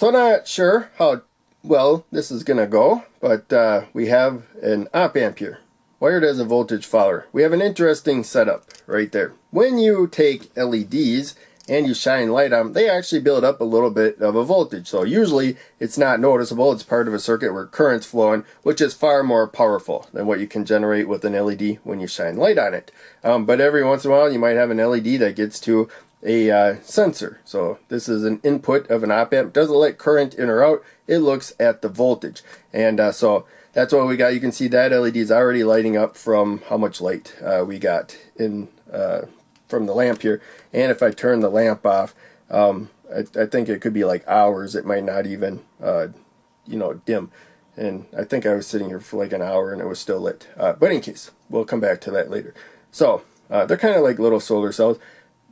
So not sure how well this is going to go, but we have an op amp here, wired as a voltage follower. We have an interesting setup right there. When you take LEDs and you shine light on them, they actually build up a little bit of a voltage. So usually it's not noticeable. It's part of a circuit where current's flowing, which is far more powerful than what you can generate with an LED when you shine light on it. But every once in a while you might have an LED that gets to a sensor. So this is an input of an op amp. Doesn't let current in or out. It looks at the voltage. And so that's what we got. You can see that LED is already lighting up from how much light we got in from the lamp here. And if I turn the lamp off, I think it could be like hours. It might not even dim. And I think I was sitting here for like an hour and it was still lit. But in case, we'll come back to that later. So they're kind of like little solar cells.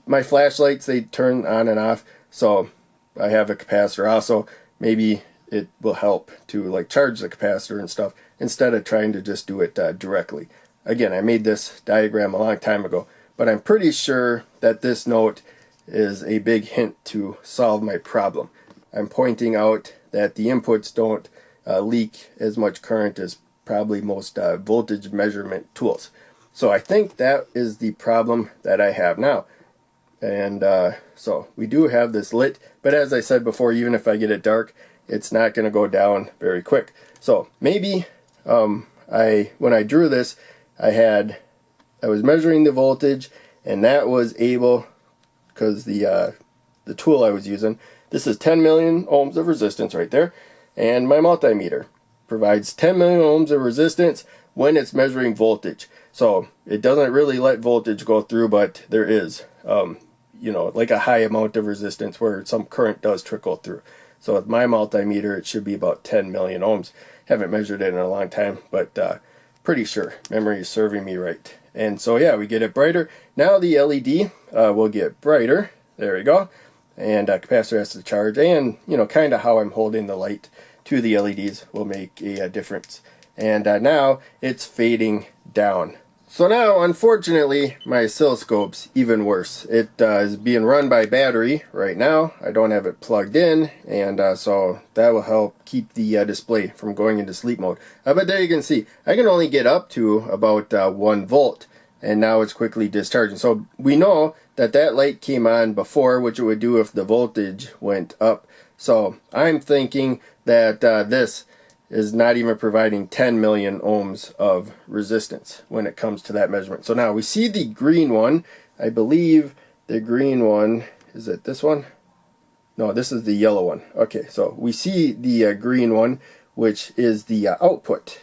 My flashlights, they turn on and off, so I have a capacitor also. Maybe it will help to like charge the capacitor and stuff instead of trying to just do it directly. Again, I made this diagram a long time ago, but I'm pretty sure that this note is a big hint to solve my problem. I'm pointing out that the inputs don't leak as much current as probably most voltage measurement tools. So I think that is the problem that I have now. And so we do have this lit, but as I said before, even if I get it dark, it's not going to go down very quick. So maybe when I drew this, I was measuring the voltage, and that was able, because the tool I was using, this is 10 million ohms of resistance right there, and my multimeter provides 10 million ohms of resistance when it's measuring voltage. So it doesn't really let voltage go through, but there is like a high amount of resistance where some current does trickle through. So with my multimeter, it should be about 10 million ohms. Haven't measured it in a long time, but pretty sure memory is serving me right. And so yeah, we get it brighter. Now the LED will get brighter. There we go. And capacitor has to charge, and kind of how I'm holding the light to the LEDs will make a difference. And now it's fading down. So now, unfortunately, my oscilloscope's even worse. It is being run by battery right now. I don't have it plugged in, and so that will help keep the display from going into sleep mode. But there you can see, I can only get up to about 1 volt, and now it's quickly discharging. So we know that that light came on before, which it would do if the voltage went up. So I'm thinking that this is not even providing 10 million ohms of resistance when it comes to that measurement. So now we see the green one. I believe the green one, is it this one? No, this is the yellow one. Okay, so we see the green one, which is the output.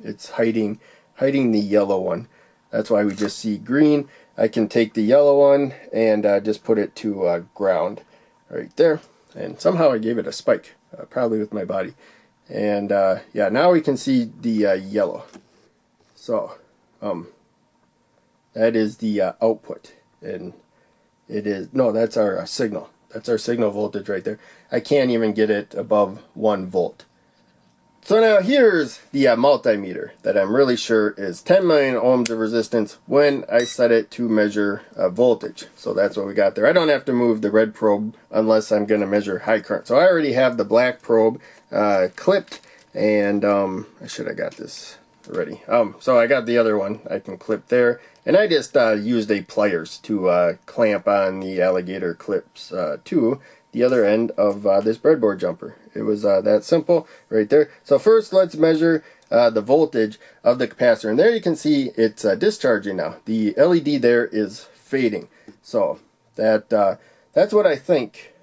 It's hiding the yellow one. That's why we just see green. I can take the yellow one and just put it to ground right there. And somehow I gave it a spike, probably with my body. And yeah, now we can see the yellow. So that is the output, and it is, no, that's our signal. That's our signal voltage right there. I can't even get it above 1 volt. So now here's the multimeter that I'm really sure is 10 million ohms of resistance when I set it to measure voltage. So that's what we got there. I don't have to move the red probe unless I'm going to measure high current. So I already have the black probe clipped, and I should have got this ready. So I got the other one I can clip there, and I just used a pliers to clamp on the alligator clips to the other end of this breadboard jumper. It was that simple right there. So first let's measure the voltage of the capacitor, and there you can see it's discharging now. The LED there is fading. So that's what I think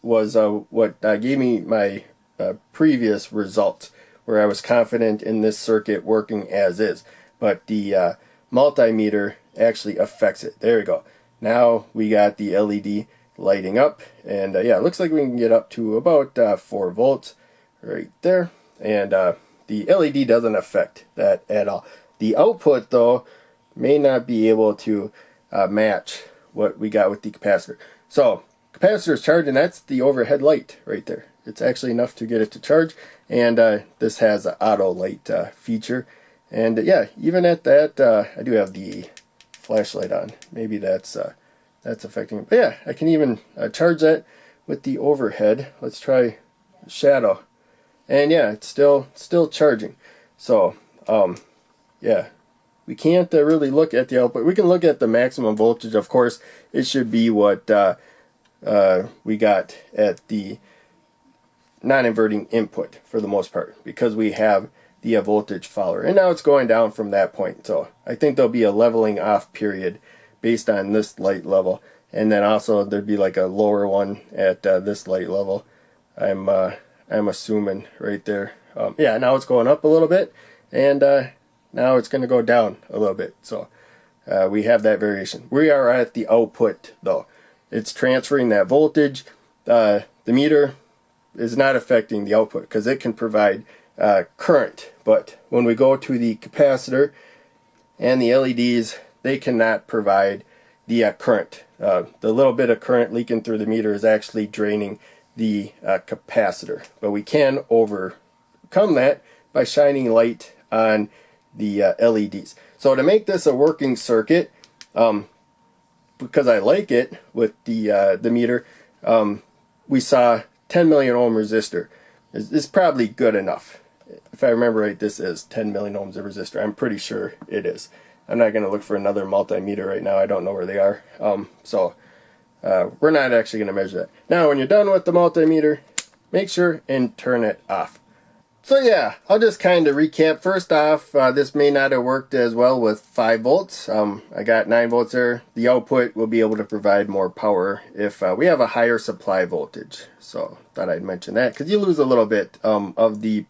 was what gave me my previous results, where I was confident in this circuit working as is, but the multimeter actually affects it. There we go. Now we got the LED lighting up, and yeah, it looks like we can get up to about 4 volts right there, and the LED doesn't affect that at all. The output though may not be able to match what we got with the capacitor. So capacitor is charging. That's the overhead light right there. It's actually enough to get it to charge, and this has an auto light feature. And yeah, even at that, I do have the flashlight on. Maybe that's affecting it. But yeah, I can even charge that with the overhead. Let's try shadow. And yeah, it's still charging. So yeah, we can't really look at the output. We can look at the maximum voltage. Of course, it should be what we got at the non-inverting input for the most part, because we have the voltage follower. And now it's going down from that point. So I think there'll be a leveling off period based on this light level. And then also there'd be like a lower one at this light level. I'm assuming right there. Yeah, now it's going up a little bit, and now it's going to go down a little bit. So we have that variation. We are at the output though. It's transferring that voltage. The meter is not affecting the output because it can provide current. But when we go to the capacitor and the LEDs, they cannot provide the current. The little bit of current leaking through the meter is actually draining the capacitor. But we can overcome that by shining light on the LEDs. So to make this a working circuit, because I like it with the meter, we saw 10 million ohm resistor. Is probably good enough. If I remember right, this is 10 million ohms of resistor. I'm pretty sure it is. I'm not going to look for another multimeter right now. I don't know where they are. We're not actually going to measure that. Now, when you're done with the multimeter, make sure and turn it off. So yeah, I'll just kind of recap. First off, this may not have worked as well with 5 volts. I got 9 volts there. The output will be able to provide more power if we have a higher supply voltage. So thought I'd mention that, because you lose a little bit of the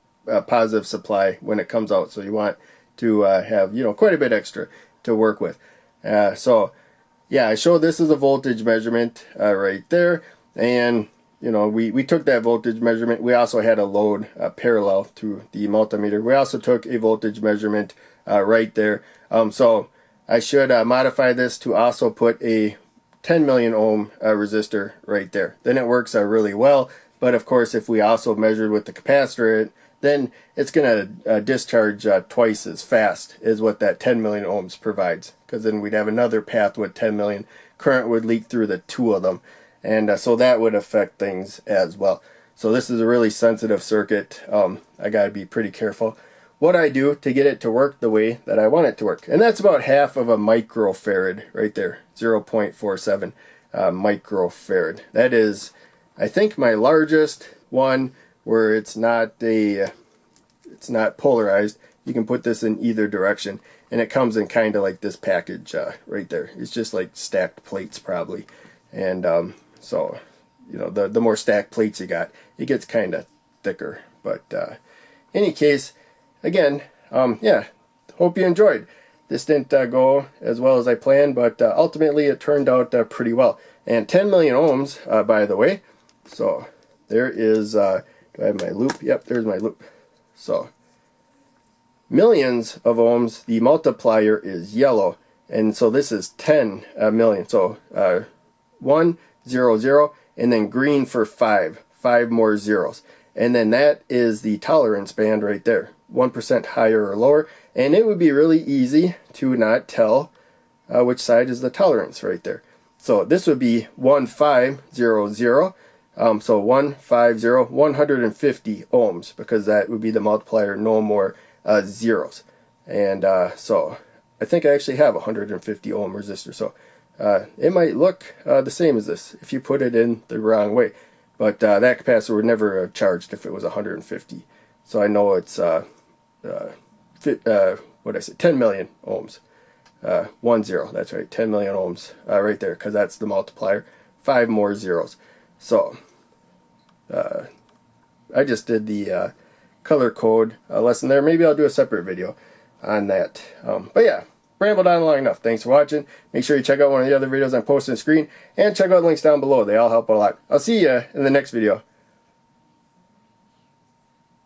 positive supply when it comes out. So you want to have, quite a bit extra to work with. So yeah, I showed this as a voltage measurement right there, and we took that voltage measurement. We also had a load parallel to the multimeter. We also took a voltage measurement right there. So I should modify this to also put a 10 million ohm resistor right there. Then it works really well. But of course, if we also measured with the capacitor, then it's going to discharge twice as fast as what that 10 million ohms provides. Because then we'd have another path with 10 million. Current would leak through the 2 of them. And so that would affect things as well. So this is a really sensitive circuit. I got to be pretty careful what I do to get it to work the way that I want it to work. And that's about half of a microfarad right there, 0.47 microfarad. That is, I think, my largest one where it's not polarized. You can put this in either direction, and it comes in kind of like this package right there. It's just like stacked plates probably. And so, the more stacked plates you got, it gets kind of thicker. But any case, again, yeah, hope you enjoyed. This didn't go as well as I planned, but ultimately it turned out pretty well. And 10 million ohms, by the way. So there is, do I have my loop? Yep, there's my loop. So millions of ohms, the multiplier is yellow. And so this is 10 million. So 1, 0, 0, and then green for 5 more zeros. And then that is the tolerance band right there, 1% higher or lower. And it would be really easy to not tell which side is the tolerance right there. So this would be 1500. So 150, 150 ohms, because that would be the multiplier, no more zeros. And so I think I actually have a 150 ohm resistor. So it might look the same as this if you put it in the wrong way, but that capacitor would never have charged if it was 150. So I know it's what I said, 10 million ohms, 10. That's right, 10 million ohms right there, because that's the multiplier. 5 more zeros. So I just did the color code lesson there. Maybe I'll do a separate video on that. But yeah. Rambled on long enough. Thanks for watching. Make sure you check out one of the other videos I'm posting on the screen, and check out the links down below. They all help a lot. I'll see you in the next video.